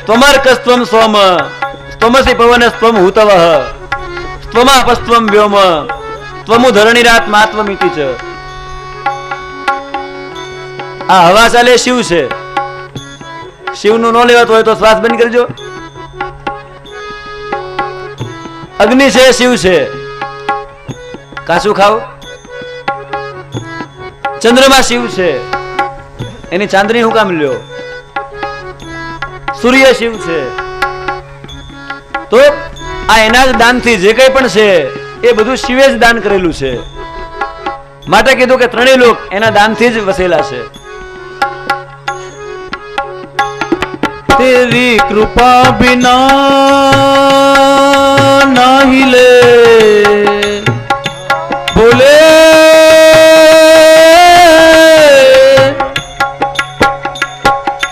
त्वमर्कस्त्वं सोम त्वमसि पवनस्त्वं हुतवः त्वमापस्त्वं व्योम त्वमु धरणिरात्मात्वमिति च। आ हवा चाले शिव छे। शिवનું નો લેવાતો હોય તો શ્વાસ બંધ કરજો। અગ્નિ છે, શિવ છે, કાચું ખાવ। ચંદ્रमा શિવ છે, એની ચાંદની હું કામ લ્યો? સૂર્ય શિવ છે, તો આ એના જ દાનથી જે કંઈ પણ છે એ બધું શિવે જ દાન કરેલું છે। માટે કીધું કે ત્રણેય લોક એના દાનથી જ વસેલા છે। तेरी कृपा बिना ना हिले